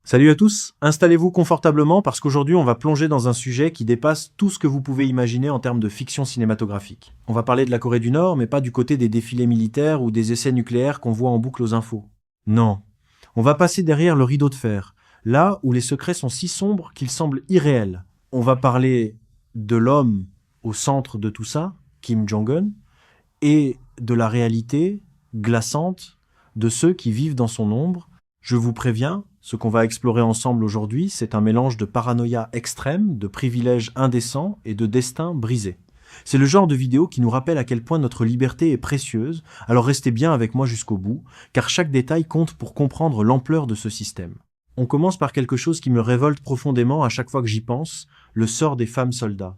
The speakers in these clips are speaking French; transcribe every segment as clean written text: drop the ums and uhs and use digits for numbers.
Salut à tous, installez-vous confortablement parce qu'aujourd'hui on va plonger dans un sujet qui dépasse tout ce que vous pouvez imaginer en termes de fiction cinématographique. On va parler de la Corée du Nord, mais pas du côté des défilés militaires ou des essais nucléaires qu'on voit en boucle aux infos. Non, on va passer derrière le rideau de fer, là où les secrets sont si sombres qu'ils semblent irréels. On va parler de l'homme au centre de tout ça, Kim Jong-un, et de la réalité glaçante de ceux qui vivent dans son ombre. Je vous préviens, ce qu'on va explorer ensemble aujourd'hui, c'est un mélange de paranoïa extrême, de privilèges indécents et de destin brisé. C'est le genre de vidéo qui nous rappelle à quel point notre liberté est précieuse, alors restez bien avec moi jusqu'au bout, car chaque détail compte pour comprendre l'ampleur de ce système. On commence par quelque chose qui me révolte profondément à chaque fois que j'y pense, le sort des femmes soldats.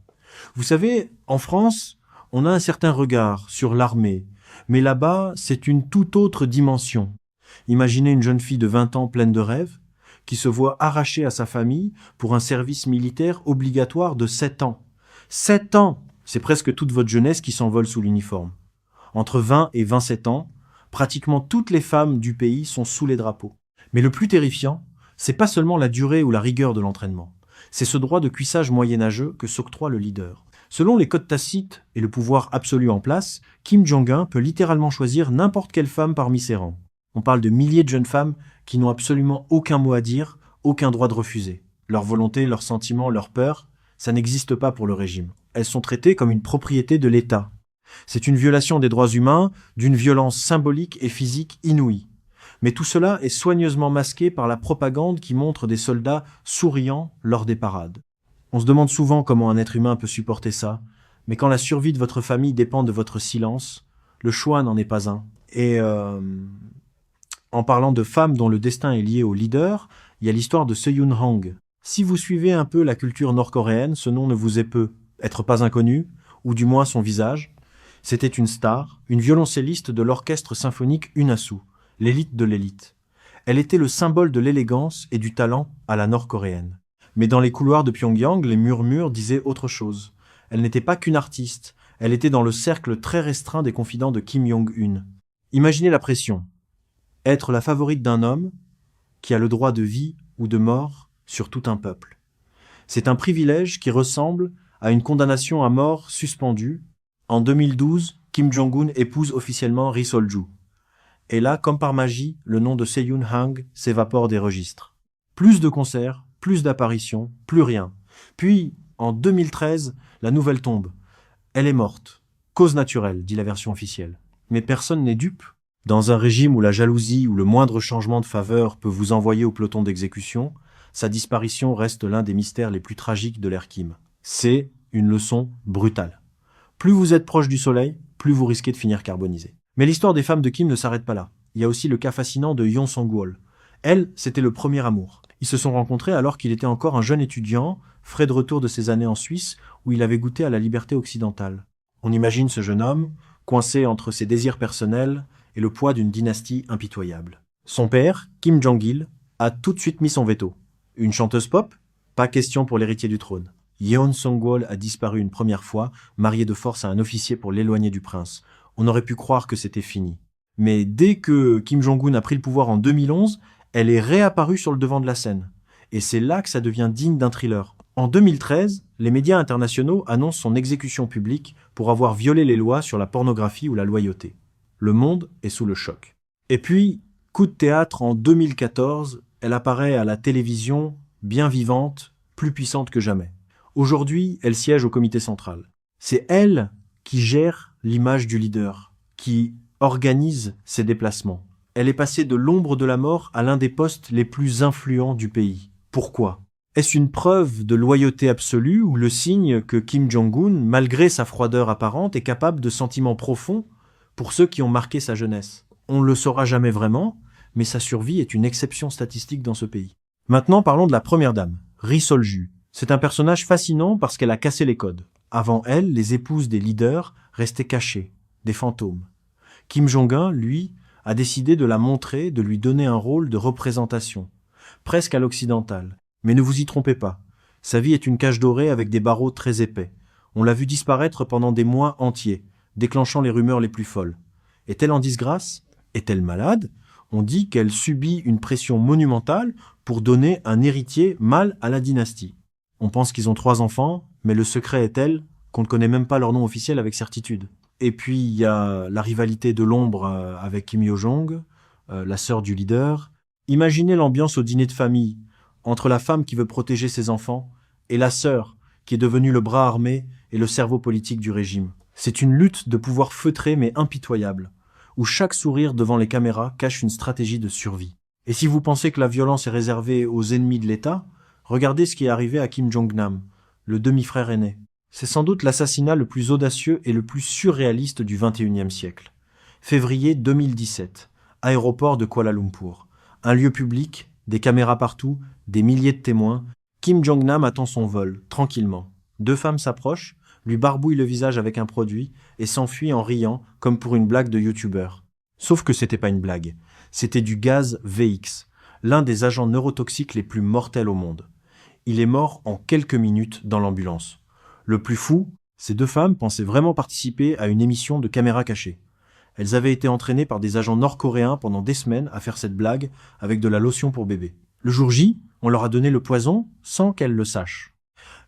Vous savez, en France, on a un certain regard sur l'armée, mais là-bas, c'est une toute autre dimension. Imaginez une jeune fille de 20 ans pleine de rêves, qui se voit arrachée à sa famille pour un service militaire obligatoire de 7 ans. 7 ans! C'est presque toute votre jeunesse qui s'envole sous l'uniforme. Entre 20 et 27 ans, pratiquement toutes les femmes du pays sont sous les drapeaux. Mais le plus terrifiant, c'est pas seulement la durée ou la rigueur de l'entraînement. C'est ce droit de cuissage moyenâgeux que s'octroie le leader. Selon les codes tacites et le pouvoir absolu en place, Kim Jong-un peut littéralement choisir n'importe quelle femme parmi ses rangs. On parle de milliers de jeunes femmes qui n'ont absolument aucun mot à dire, aucun droit de refuser. Leur volonté, leurs sentiments, leurs peurs, ça n'existe pas pour le régime. Elles sont traitées comme une propriété de l'État. C'est une violation des droits humains, d'une violence symbolique et physique inouïe. Mais tout cela est soigneusement masqué par la propagande qui montre des soldats souriants lors des parades. On se demande souvent comment un être humain peut supporter ça, mais quand la survie de votre famille dépend de votre silence, le choix n'en est pas un. En parlant de femmes dont le destin est lié au leader, il y a l'histoire de Seohyun Hang. Si vous suivez un peu la culture nord-coréenne, ce nom ne vous est peu être pas inconnu, ou du moins son visage. C'était une star, une violoncelliste de l'orchestre symphonique Unasu, l'élite de l'élite. Elle était le symbole de l'élégance et du talent à la nord-coréenne. Mais dans les couloirs de Pyongyang, les murmures disaient autre chose. Elle n'était pas qu'une artiste, elle était dans le cercle très restreint des confidents de Kim Jong-un. Imaginez la pression. Être la favorite d'un homme qui a le droit de vie ou de mort sur tout un peuple. C'est un privilège qui ressemble à une condamnation à mort suspendue. En 2012, Kim Jong-un épouse officiellement Ri Sol-ju. Et là, comme par magie, le nom de Seohyun Hang s'évapore des registres. Plus de concerts, plus d'apparitions, plus rien. Puis, en 2013, la nouvelle tombe. Elle est morte. Cause naturelle, dit la version officielle. Mais personne n'est dupe. Dans un régime où la jalousie ou le moindre changement de faveur peut vous envoyer au peloton d'exécution, sa disparition reste l'un des mystères les plus tragiques de l'ère Kim. C'est une leçon brutale. Plus vous êtes proche du soleil, plus vous risquez de finir carbonisé. Mais l'histoire des femmes de Kim ne s'arrête pas là. Il y a aussi le cas fascinant de Yeon Song-wol. Elle, c'était le premier amour. Ils se sont rencontrés alors qu'il était encore un jeune étudiant, frais de retour de ses années en Suisse, où il avait goûté à la liberté occidentale. On imagine ce jeune homme, coincé entre ses désirs personnels et le poids d'une dynastie impitoyable. Son père, Kim Jong-il, a tout de suite mis son veto. Une chanteuse pop? Pas question pour l'héritier du trône. Yeon Song-wol a disparu une première fois, marié de force à un officier pour l'éloigner du prince. On aurait pu croire que c'était fini. Mais dès que Kim Jong-un a pris le pouvoir en 2011, elle est réapparue sur le devant de la scène. Et c'est là que ça devient digne d'un thriller. En 2013, les médias internationaux annoncent son exécution publique pour avoir violé les lois sur la pornographie ou la loyauté. Le monde est sous le choc. Et puis, coup de théâtre en 2014, elle apparaît à la télévision, bien vivante, plus puissante que jamais. Aujourd'hui, elle siège au comité central. C'est elle qui gère l'image du leader, qui organise ses déplacements. Elle est passée de l'ombre de la mort à l'un des postes les plus influents du pays. Pourquoi ? Est-ce une preuve de loyauté absolue ou le signe que Kim Jong-un, malgré sa froideur apparente, est capable de sentiments profonds pour ceux qui ont marqué sa jeunesse? On ne le saura jamais vraiment, mais sa survie est une exception statistique dans ce pays. Maintenant, parlons de la première dame, Ri Sol-ju. C'est un personnage fascinant parce qu'elle a cassé les codes. Avant elle, les épouses des leaders restaient cachées, des fantômes. Kim Jong-un, lui, a décidé de la montrer, de lui donner un rôle de représentation, presque à l'occidentale. Mais ne vous y trompez pas, sa vie est une cage dorée avec des barreaux très épais. On l'a vu disparaître pendant des mois entiers, déclenchant les rumeurs les plus folles. Est-elle en disgrâce? Est-elle malade? On dit qu'elle subit une pression monumentale pour donner un héritier mâle à la dynastie. On pense qu'ils ont 3 enfants, mais le secret est tel qu'on ne connaît même pas leur nom officiel avec certitude. Et puis il y a la rivalité de l'ombre avec Kim Yo-jong, la sœur du leader. Imaginez l'ambiance au dîner de famille entre la femme qui veut protéger ses enfants et la sœur qui est devenue le bras armé et le cerveau politique du régime. C'est une lutte de pouvoir feutrée mais impitoyable, où chaque sourire devant les caméras cache une stratégie de survie. Et si vous pensez que la violence est réservée aux ennemis de l'État, regardez ce qui est arrivé à Kim Jong-nam, le demi-frère aîné. C'est sans doute l'assassinat le plus audacieux et le plus surréaliste du XXIe siècle. Février 2017, aéroport de Kuala Lumpur. Un lieu public, des caméras partout, des milliers de témoins. Kim Jong-nam attend son vol, tranquillement. 2 femmes s'approchent, lui barbouillent le visage avec un produit et s'enfuient en riant comme pour une blague de youtubeur. Sauf que c'était pas une blague. C'était du gaz VX, l'un des agents neurotoxiques les plus mortels au monde. Il est mort en quelques minutes dans l'ambulance. Le plus fou, ces 2 femmes pensaient vraiment participer à une émission de caméra cachée. Elles avaient été entraînées par des agents nord-coréens pendant des semaines à faire cette blague avec de la lotion pour bébé. Le jour J, on leur a donné le poison sans qu'elles le sachent.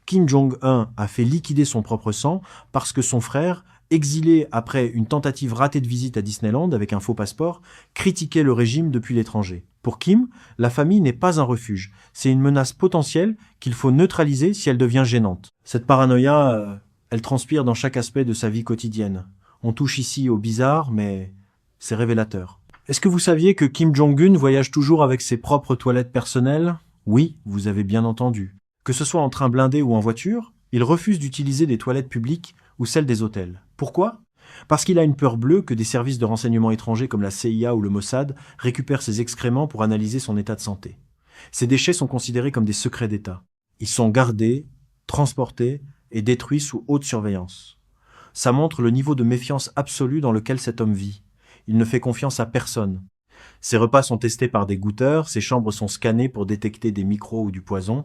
Kim Jong-un a fait liquider son propre sang parce que son frère, exilé après une tentative ratée de visite à Disneyland avec un faux passeport, critiquait le régime depuis l'étranger. Pour Kim, la famille n'est pas un refuge, c'est une menace potentielle qu'il faut neutraliser si elle devient gênante. Cette paranoïa, elle transpire dans chaque aspect de sa vie quotidienne. On touche ici au bizarre, mais c'est révélateur. Est-ce que vous saviez que Kim Jong-un voyage toujours avec ses propres toilettes personnelles ? Oui, vous avez bien entendu. Que ce soit en train blindé ou en voiture, il refuse d'utiliser des toilettes publiques ou celles des hôtels. Pourquoi ? Parce qu'il a une peur bleue que des services de renseignement étrangers comme la CIA ou le Mossad récupèrent ses excréments pour analyser son état de santé. Ces déchets sont considérés comme des secrets d'État. Ils sont gardés, transportés et détruits sous haute surveillance. Ça montre le niveau de méfiance absolue dans lequel cet homme vit. Il ne fait confiance à personne. Ses repas sont testés par des goûteurs, ses chambres sont scannées pour détecter des microbes ou du poison.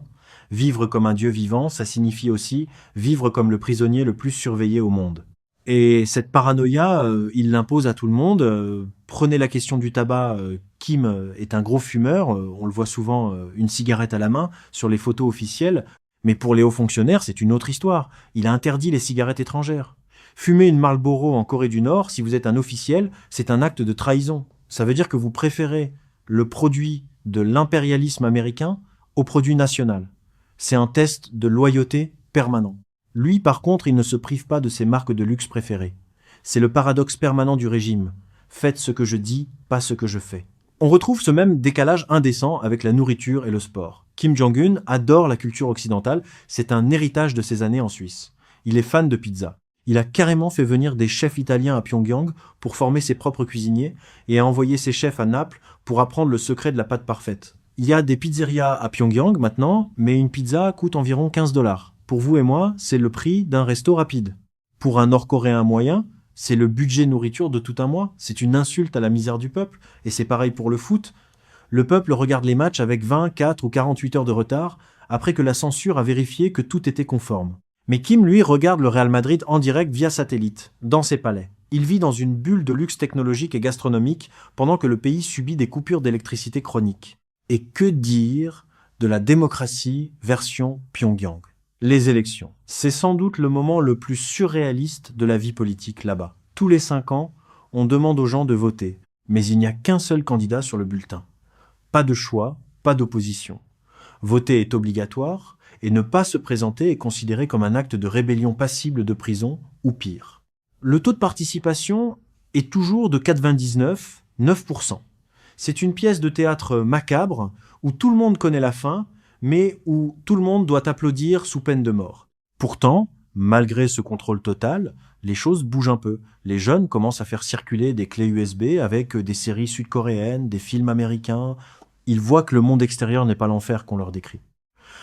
Vivre comme un dieu vivant, ça signifie aussi vivre comme le prisonnier le plus surveillé au monde. Et cette paranoïa, il l'impose à tout le monde. Prenez la question du tabac, Kim est un gros fumeur, on le voit souvent une cigarette à la main sur les photos officielles, mais pour les hauts fonctionnaires, c'est une autre histoire. Il a interdit les cigarettes étrangères. Fumer une Marlboro en Corée du Nord, si vous êtes un officiel, c'est un acte de trahison. Ça veut dire que vous préférez le produit de l'impérialisme américain au produit national. C'est un test de loyauté permanent. Lui, par contre, il ne se prive pas de ses marques de luxe préférées. C'est le paradoxe permanent du régime. Faites ce que je dis, pas ce que je fais. On retrouve ce même décalage indécent avec la nourriture et le sport. Kim Jong-un adore la culture occidentale, c'est un héritage de ses années en Suisse. Il est fan de pizza. Il a carrément fait venir des chefs italiens à Pyongyang pour former ses propres cuisiniers et a envoyé ses chefs à Naples pour apprendre le secret de la pâte parfaite. Il y a des pizzerias à Pyongyang maintenant, mais une pizza coûte environ 15 $. Pour vous et moi, c'est le prix d'un resto rapide. Pour un Nord-Coréen moyen, c'est le budget nourriture de tout un mois. C'est une insulte à la misère du peuple. Et c'est pareil pour le foot. Le peuple regarde les matchs avec 24 ou 48 heures de retard après que la censure a vérifié que tout était conforme. Mais Kim, lui, regarde le Real Madrid en direct via satellite, dans ses palais. Il vit dans une bulle de luxe technologique et gastronomique pendant que le pays subit des coupures d'électricité chroniques. Et que dire de la démocratie version Pyongyang ? Les élections. C'est sans doute le moment le plus surréaliste de la vie politique là-bas. Tous les 5 ans, on demande aux gens de voter, mais il n'y a qu'un seul candidat sur le bulletin. Pas de choix, pas d'opposition. Voter est obligatoire, et ne pas se présenter est considéré comme un acte de rébellion passible de prison, ou pire. Le taux de participation est toujours de 99,9%. C'est une pièce de théâtre macabre, où tout le monde connaît la fin, mais où tout le monde doit applaudir sous peine de mort. Pourtant, malgré ce contrôle total, les choses bougent un peu. Les jeunes commencent à faire circuler des clés USB avec des séries sud-coréennes, des films américains. Ils voient que le monde extérieur n'est pas l'enfer qu'on leur décrit.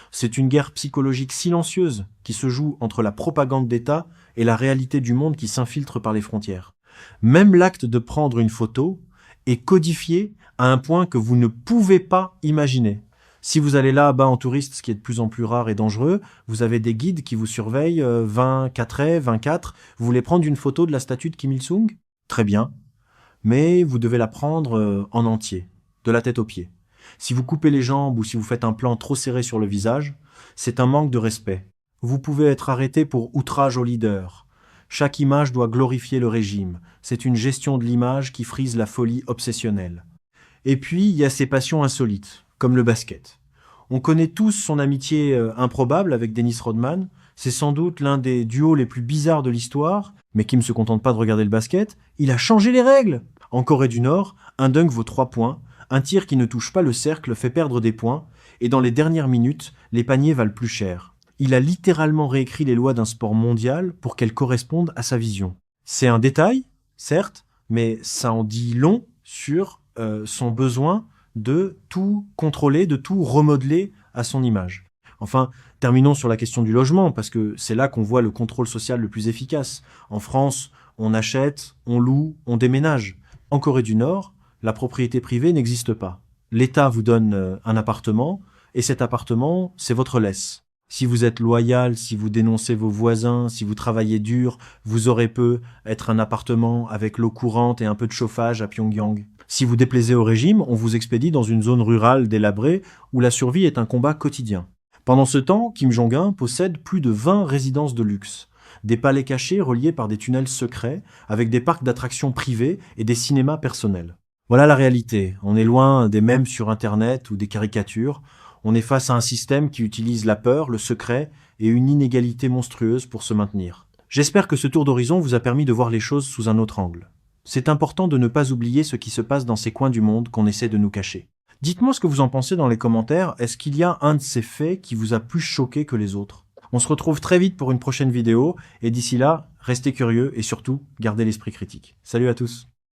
C'est une guerre psychologique silencieuse qui se joue entre la propagande d'État et la réalité du monde qui s'infiltre par les frontières. Même l'acte de prendre une photo est codifié à un point que vous ne pouvez pas imaginer. Si vous allez là-bas en touriste, ce qui est de plus en plus rare et dangereux, vous avez des guides qui vous surveillent 24 Vous voulez prendre une photo de la statue de Kim Il-sung ? Très bien. mais vous devez la prendre en entier, de la tête aux pieds. Si vous coupez les jambes ou si vous faites un plan trop serré sur le visage, c'est un manque de respect. Vous pouvez être arrêté pour outrage au leader. Chaque image doit glorifier le régime. C'est une gestion de l'image qui frise la folie obsessionnelle. Et puis, il y a ces passions insolites, comme le basket. On connaît tous son amitié improbable avec Dennis Rodman. C'est sans doute l'un des duos les plus bizarres de l'histoire, mais qui ne se contente pas de regarder le basket, il a changé les règles. En Corée du Nord, un dunk vaut 3 points, un tir qui ne touche pas le cercle fait perdre des points, et dans les dernières minutes, les paniers valent plus cher. Il a littéralement réécrit les lois d'un sport mondial pour qu'elles correspondent à sa vision. C'est un détail, certes, mais ça en dit long sur son besoin de tout contrôler, de tout remodeler à son image. Enfin, terminons sur la question du logement, parce que c'est là qu'on voit le contrôle social le plus efficace. En France, on achète, on loue, on déménage. En Corée du Nord, la propriété privée n'existe pas. L'État vous donne un appartement, et cet appartement, c'est votre laisse. Si vous êtes loyal, si vous dénoncez vos voisins, si vous travaillez dur, vous aurez peu être un appartement avec l'eau courante et un peu de chauffage à Pyongyang. Si vous déplaisez au régime, on vous expédie dans une zone rurale délabrée où la survie est un combat quotidien. Pendant ce temps, Kim Jong-un possède plus de 20 résidences de luxe, des palais cachés reliés par des tunnels secrets, avec des parcs d'attractions privés et des cinémas personnels. Voilà la réalité. On est loin des mèmes sur Internet ou des caricatures. On est face à un système qui utilise la peur, le secret et une inégalité monstrueuse pour se maintenir. J'espère que ce tour d'horizon vous a permis de voir les choses sous un autre angle. C'est important de ne pas oublier ce qui se passe dans ces coins du monde qu'on essaie de nous cacher. Dites-moi ce que vous en pensez dans les commentaires. Est-ce qu'il y a un de ces faits qui vous a plus choqué que les autres? On se retrouve très vite pour une prochaine vidéo et d'ici là, restez curieux et surtout, gardez l'esprit critique. Salut à tous!